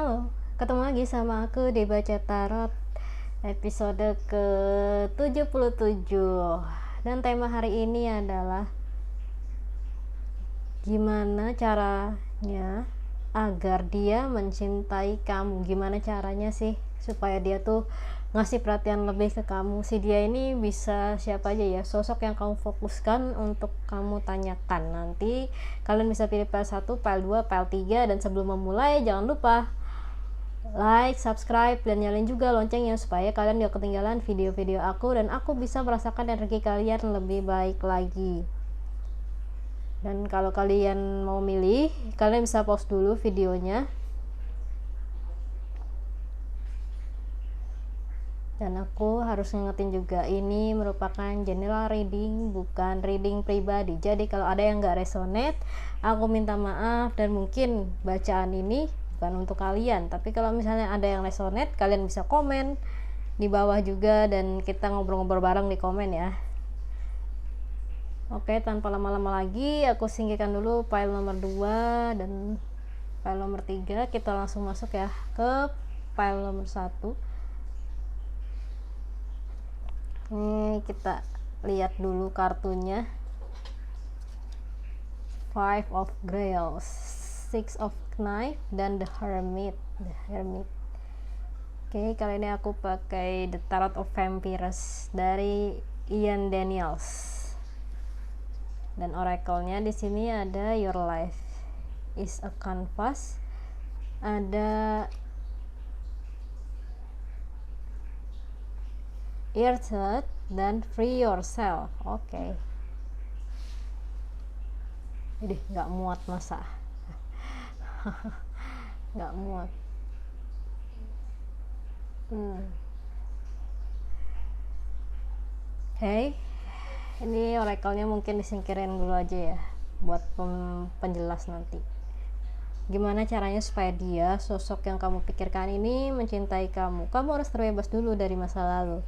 Halo, ketemu lagi sama aku di Baca Tarot episode ke-77. Dan tema hari ini adalah gimana caranya agar dia mencintai kamu. Gimana caranya sih supaya dia tuh ngasih perhatian lebih ke kamu. Si dia ini bisa siapa aja ya, sosok yang kamu fokuskan untuk kamu tanyakan. Nanti kalian bisa pilih file 1, file 2, file 3. Dan sebelum memulai jangan lupa like, subscribe, dan nyalain juga loncengnya supaya kalian gak ketinggalan video-video aku dan aku bisa merasakan energi kalian lebih baik lagi. Dan kalau kalian mau milih, kalian bisa pause dulu videonya. Dan aku harus ngingetin juga, ini merupakan general reading, bukan reading pribadi. Jadi kalau ada yang gak resonate, aku minta maaf. Dan mungkin bacaan ini bukan untuk kalian, tapi kalau misalnya ada yang resonate, kalian bisa komen di bawah juga dan kita ngobrol-ngobrol bareng di komen ya. Oke, tanpa lama-lama lagi aku singkirkan dulu file nomor 2 dan file nomor 3. Kita langsung masuk ya ke file nomor 1. Ini kita lihat dulu kartunya. Five of Grails, Six of Knife, dan The Hermit. Oke, kali ini aku pakai The Tarot of Vampires dari Ian Daniels. Dan oracle-nya di sini ada Your Life is a Canvas, ada Earthed, dan Free Yourself. Oke. Jadi nggak muat masa. Nggak muat. Oke. Ini oracle-nya mungkin disingkirin dulu aja ya buat penjelas nanti. Gimana caranya supaya dia, sosok yang kamu pikirkan ini, mencintai kamu? Kamu harus terbebas dulu dari masa lalu.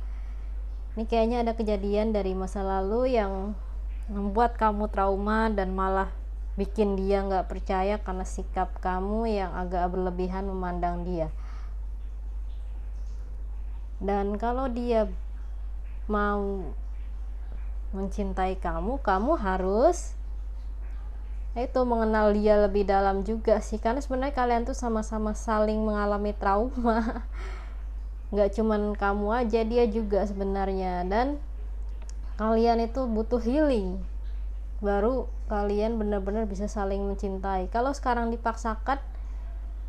Ini kayaknya ada kejadian dari masa lalu yang membuat kamu trauma dan malah bikin dia nggak percaya karena sikap kamu yang agak berlebihan memandang dia. Dan kalau dia mau mencintai kamu, kamu harus itu mengenal dia lebih dalam juga sih, karena sebenarnya kalian tuh sama-sama saling mengalami trauma. Nggak cuman kamu aja, dia juga sebenarnya. Dan kalian itu butuh healing baru kalian benar-benar bisa saling mencintai. Kalau sekarang dipaksakan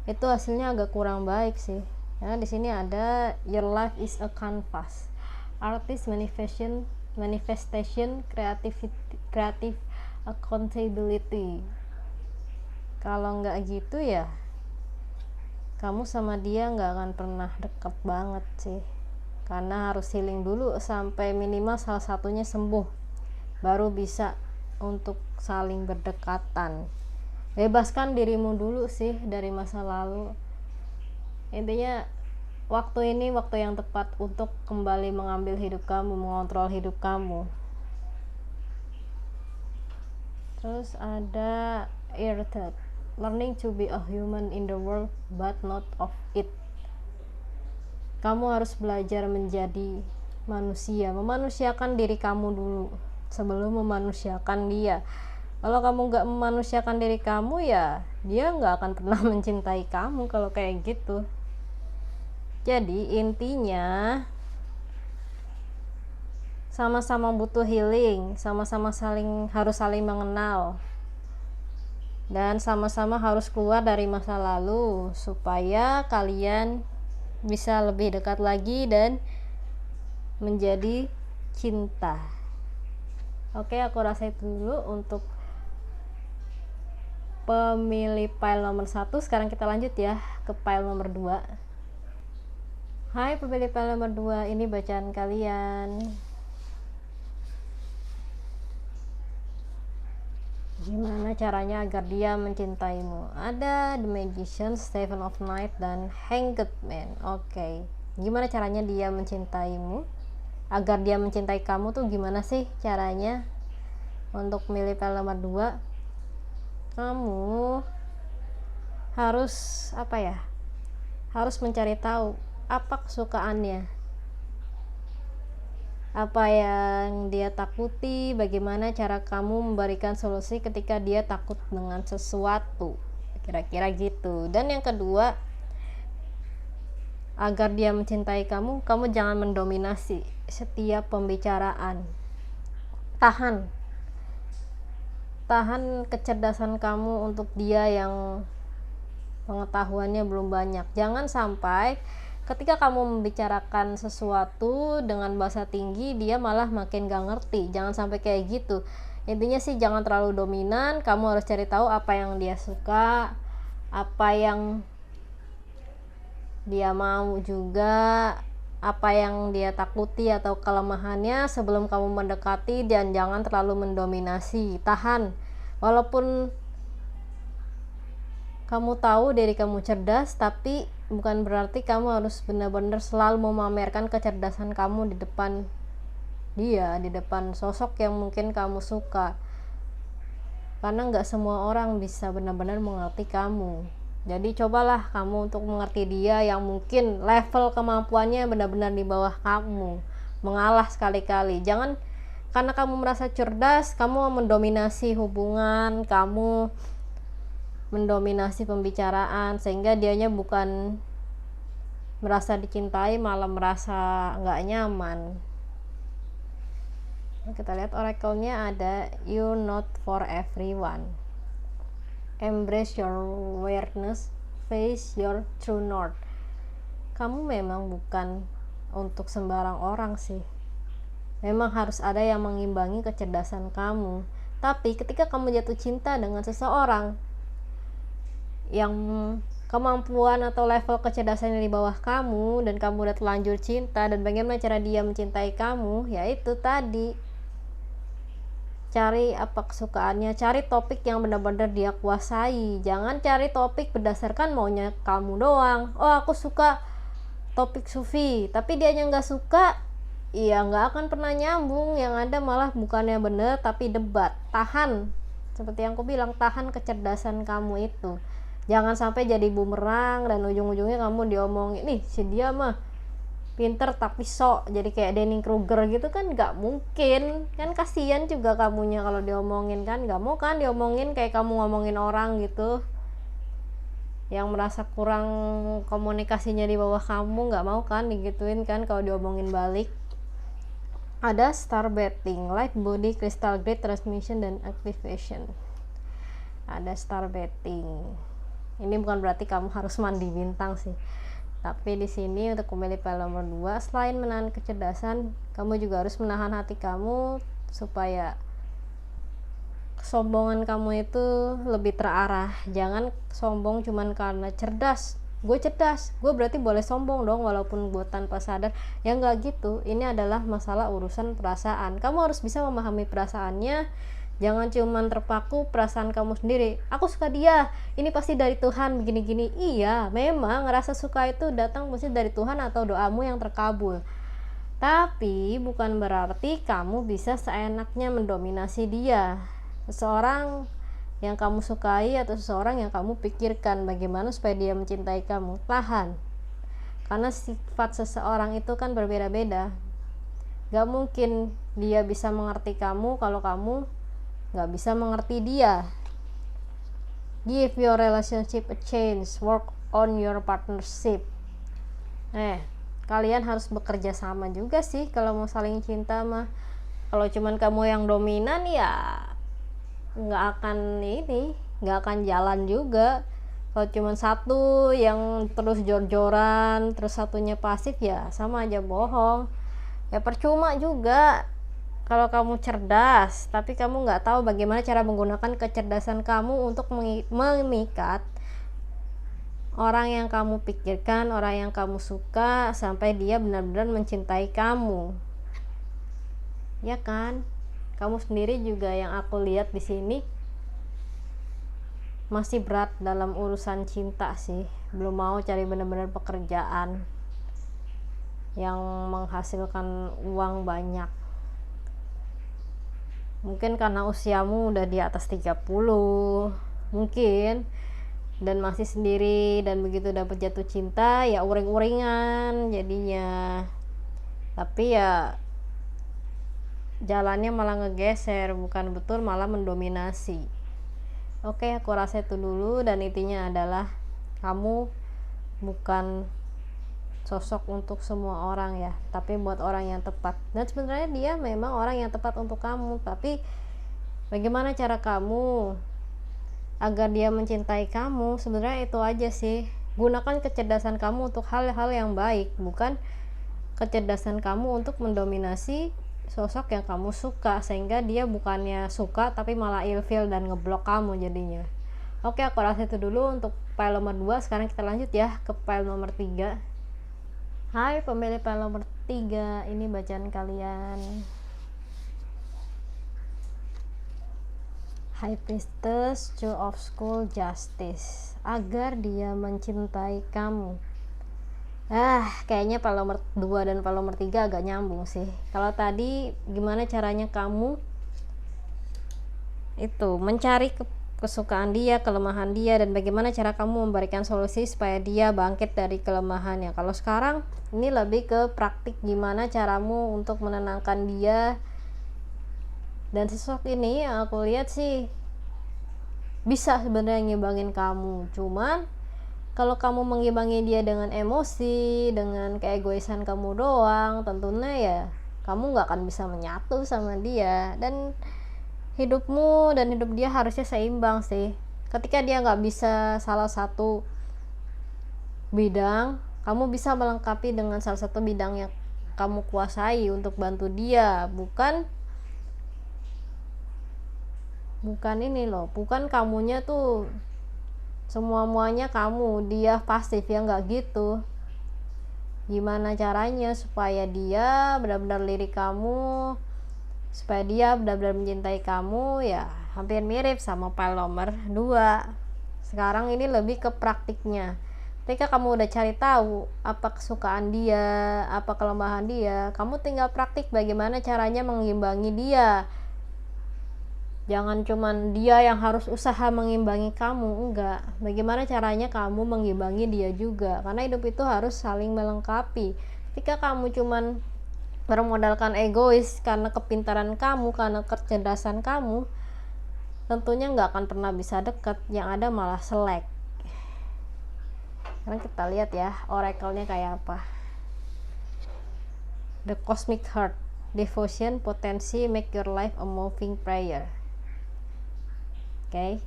itu hasilnya agak kurang baik sih ya. Di sini ada Your Life is a Canvas, Artist, Manifestation, Creative Accountability. Kalau nggak gitu ya kamu sama dia nggak akan pernah deket banget sih, karena harus healing dulu sampai minimal salah satunya sembuh baru bisa untuk saling berdekatan. Bebaskan dirimu dulu sih dari masa lalu. Intinya waktu ini waktu yang tepat untuk kembali mengambil hidup kamu, mengontrol hidup kamu. Terus ada Earthed, Learning to be a human in the world but not of it. Kamu harus belajar menjadi manusia, memanusiakan diri kamu dulu sebelum memanusiakan dia. Kalau kamu gak memanusiakan diri kamu ya dia gak akan pernah mencintai kamu kalau kayak gitu. Jadi intinya sama-sama butuh healing, sama-sama harus saling mengenal, dan sama-sama harus keluar dari masa lalu supaya kalian bisa lebih dekat lagi dan menjadi cinta. Oke, aku rasa itu dulu untuk pemilih file nomor 1. Sekarang kita lanjut ya ke file nomor 2. Hai pemilih file nomor 2, ini bacaan kalian. Gimana caranya agar dia mencintaimu? Ada The Magician, Seven of Knights, dan Hanged Man. Oke. Gimana caranya dia mencintaimu? Agar dia mencintai kamu tuh gimana sih caranya? Untuk milih file nomor 2, kamu harus harus mencari tahu apa kesukaannya, apa yang dia takuti, bagaimana cara kamu memberikan solusi ketika dia takut dengan sesuatu, kira-kira gitu. Dan yang kedua, agar dia mencintai kamu, kamu jangan mendominasi setiap pembicaraan. Tahan kecerdasan kamu untuk dia yang pengetahuannya belum banyak. Jangan sampai ketika kamu membicarakan sesuatu dengan bahasa tinggi, dia malah makin gak ngerti. Jangan sampai kayak gitu. Intinya sih jangan terlalu dominan. Kamu harus cari tahu apa yang dia suka, apa yang dia mau juga, apa yang dia takuti atau kelemahannya sebelum kamu mendekati, dan jangan terlalu mendominasi. Tahan, walaupun kamu tahu diri kamu cerdas, tapi bukan berarti kamu harus benar-benar selalu memamerkan kecerdasan kamu di depan dia, di depan sosok yang mungkin kamu suka, karena nggak semua orang bisa benar-benar mengerti kamu. Jadi cobalah kamu untuk mengerti dia yang mungkin level kemampuannya benar-benar di bawah kamu, mengalah sekali-kali. Jangan karena kamu merasa cerdas, kamu mendominasi hubungan, kamu mendominasi pembicaraan, sehingga dianya bukan merasa dicintai, malah merasa nggak nyaman. Kita lihat oracle-nya ada "You're not for everyone. Embrace your awareness, face your true north." Kamu memang bukan untuk sembarang orang sih. Memang harus ada yang mengimbangi kecerdasan kamu. Tapi ketika kamu jatuh cinta dengan seseorang yang kemampuan atau level kecerdasannya di bawah kamu, dan kamu udah terlanjur cinta, dan bagaimana cara dia mencintai kamu, yaitu tadi, cari apa kesukaannya, cari topik yang benar-benar dia kuasai. Jangan cari topik berdasarkan maunya kamu doang. Oh, aku suka topik sufi, tapi dia yang nggak suka, ya nggak akan pernah nyambung. Yang ada malah bukannya bener tapi debat. Tahan, seperti yang aku bilang, tahan kecerdasan kamu itu. Jangan sampai jadi bumerang dan ujung-ujungnya kamu diomongin, nih si dia mah pinter tapi sok, jadi kayak Denny Kruger gitu kan. Nggak mungkin kan, kasihan juga kamunya kalau diomongin kan. Nggak mau kan diomongin kayak kamu ngomongin orang gitu, yang merasa kurang komunikasinya di bawah kamu. Nggak mau kan digituin kan kalau diomongin balik. Ada star betting, light body, crystal grid, transmission, dan activation. Ada star betting. Ini bukan berarti kamu harus mandi bintang sih. Tapi di sini untuk pemilih pil nomor 2, selain menahan kecerdasan, kamu juga harus menahan hati kamu supaya kesombongan kamu itu lebih terarah. Jangan sombong cuman karena cerdas. Gue cerdas, gue berarti boleh sombong dong walaupun gue tanpa sadar. Ya nggak gitu. Ini adalah masalah urusan perasaan. Kamu harus bisa memahami perasaannya. Jangan cuman terpaku perasaan kamu sendiri. Aku suka dia, ini pasti dari Tuhan, begini-gini. Iya, memang rasa suka itu datang mesti dari Tuhan atau doamu yang terkabul. Tapi bukan berarti kamu bisa seenaknya mendominasi dia. Seseorang yang kamu sukai atau seseorang yang kamu pikirkan bagaimana supaya dia mencintai kamu, tahan. Karena sifat seseorang itu kan berbeda-beda. Gak mungkin dia bisa mengerti kamu kalau kamu gak bisa mengerti dia. Give your relationship a chance, work on your partnership. Kalian harus bekerja sama juga sih kalau mau saling cinta mah. Kalau cuman kamu yang dominan, ya gak akan jalan juga. Kalau cuman satu yang terus jor-joran, terus satunya pasif, ya sama aja bohong. Ya percuma juga. Kalau kamu cerdas, tapi kamu nggak tahu bagaimana cara menggunakan kecerdasan kamu untuk memikat orang yang kamu pikirkan, orang yang kamu suka, sampai dia benar-benar mencintai kamu, ya kan? Kamu sendiri juga yang aku lihat di sini masih berat dalam urusan cinta sih, belum mau cari benar-benar pekerjaan yang menghasilkan uang banyak. Mungkin karena usiamu udah di atas 30, mungkin dan masih sendiri, dan begitu dapat jatuh cinta ya uring-uringan jadinya, tapi ya jalannya malah ngegeser, bukan betul malah mendominasi. Oke, aku rasa itu dulu, dan intinya adalah kamu bukan sosok untuk semua orang ya, tapi buat orang yang tepat. Dan sebenarnya dia memang orang yang tepat untuk kamu, tapi bagaimana cara kamu agar dia mencintai kamu? Sebenarnya itu aja sih, gunakan kecerdasan kamu untuk hal-hal yang baik, bukan kecerdasan kamu untuk mendominasi sosok yang kamu suka, sehingga dia bukannya suka tapi malah ilfil dan ngeblok kamu jadinya. Oke, aku rasa itu dulu untuk file nomor 2. Sekarang kita lanjut ya ke file nomor 3. Hai pemilih file nomor 3, ini bacaan kalian. High Priestess, Two of School, Justice. Agar dia mencintai kamu. Kayaknya file nomor 2 dan file nomor 3 agak nyambung sih. Kalau tadi gimana caranya kamu itu mencari kesukaan dia, kelemahan dia, dan bagaimana cara kamu memberikan solusi supaya dia bangkit dari kelemahannya. Kalau sekarang ini lebih ke praktik, gimana caramu untuk menenangkan dia. Dan sosok ini yang aku lihat sih bisa sebenarnya ngimbangin kamu, cuman kalau kamu mengimbangi dia dengan emosi, dengan keegoisan kamu doang, tentunya ya kamu gak akan bisa menyatu sama dia, dan hidupmu dan hidup dia harusnya seimbang sih. Ketika dia gak bisa salah satu bidang, kamu bisa melengkapi dengan salah satu bidang yang kamu kuasai untuk bantu dia, bukan ini loh, bukan kamunya tuh semua-muanya kamu, dia pasif, ya nggak gitu. Gimana caranya supaya dia benar-benar lirik kamu, supaya dia benar-benar mencintai kamu, ya hampir mirip sama file nomor 2. Sekarang ini lebih ke praktiknya. Ketika kamu udah cari tahu apa kesukaan dia, apa kelemahan dia, kamu tinggal praktik bagaimana caranya mengimbangi dia. Jangan cuman dia yang harus usaha mengimbangi kamu, enggak. Bagaimana caranya kamu mengimbangi dia juga, karena hidup itu harus saling melengkapi. Ketika kamu cuman bermodalkan egois karena kepintaran kamu, karena kecerdasan kamu, tentunya nggak akan pernah bisa dekat, yang ada malah selek. Sekarang kita lihat ya oracle-nya kayak apa. The Cosmic Heart, Devotion, Potensi, Make Your Life a Moving Prayer. Oke.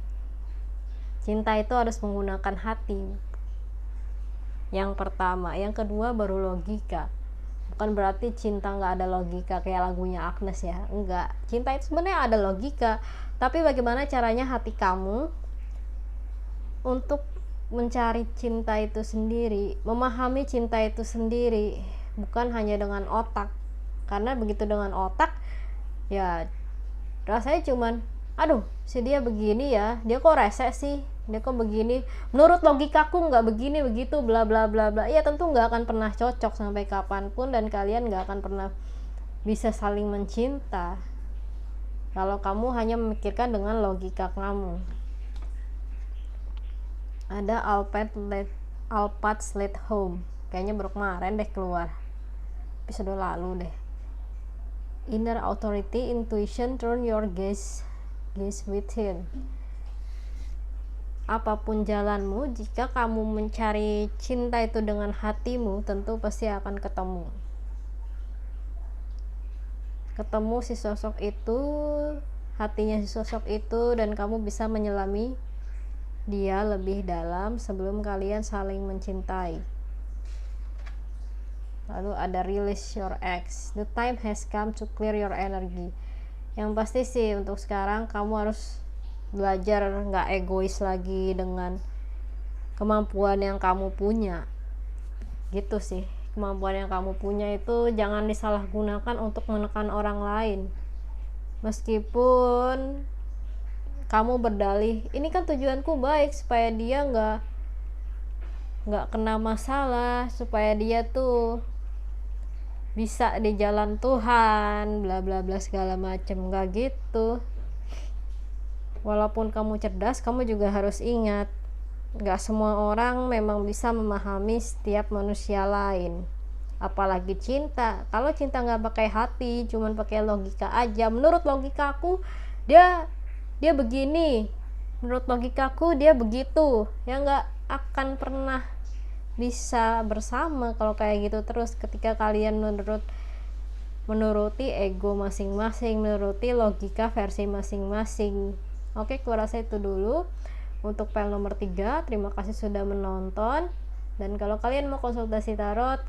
Cinta itu harus menggunakan hati. Yang pertama, yang kedua baru logika. Bukan berarti cinta nggak ada logika kayak lagunya Agnes ya, enggak. Cinta itu sebenarnya ada logika, tapi bagaimana caranya hati kamu untuk mencari cinta itu sendiri, memahami cinta itu sendiri, bukan hanya dengan otak. Karena begitu dengan otak, ya rasanya cuman, aduh si dia begini ya, dia kok rese sih, dia kok begini, menurut logikaku nggak begini begitu, bla bla bla bla. Ya tentu nggak akan pernah cocok sampai kapanpun, dan kalian nggak akan pernah bisa saling mencinta kalau kamu hanya memikirkan dengan logika kamu. Ada Alphats Late Home, kayaknya baru kemarin deh keluar, episode lalu deh. Inner Authority, Intuition, Turn Your gaze within. Apapun jalanmu, jika kamu mencari cinta itu dengan hatimu, tentu pasti akan ketemu si sosok itu, hatinya si sosok itu, dan kamu bisa menyelami dia lebih dalam sebelum kalian saling mencintai. Lalu ada Release Your Ex, The time has come to clear your energy. Yang pasti sih untuk sekarang kamu harus belajar nggak egois lagi dengan kemampuan yang kamu punya, gitu sih. Kemampuan yang kamu punya itu jangan disalahgunakan untuk menekan orang lain. Meskipun kamu berdalih, ini kan tujuanku baik supaya dia nggak kena masalah, supaya dia tuh bisa di jalan Tuhan, bla bla bla segala macem, nggak gitu. Walaupun kamu cerdas, kamu juga harus ingat Gak semua orang memang bisa memahami setiap manusia lain, apalagi cinta. Kalau cinta nggak pakai hati, cuman pakai logika aja, menurut logikaku dia begini, menurut logikaku dia begitu, ya nggak akan pernah bisa bersama kalau kayak gitu terus. Ketika kalian menuruti ego masing-masing, menuruti logika versi masing-masing. Oke, kurasa itu dulu untuk file nomor 3. Terima kasih sudah menonton, dan kalau kalian mau konsultasi tarot,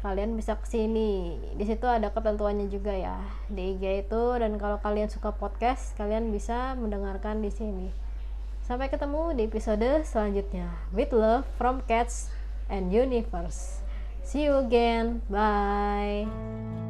kalian bisa kesini. Di situ ada ketentuannya juga ya di IG itu, dan kalau kalian suka podcast, kalian bisa mendengarkan di sini. Sampai ketemu di episode selanjutnya. With love from Cats and Universe. See you again. Bye.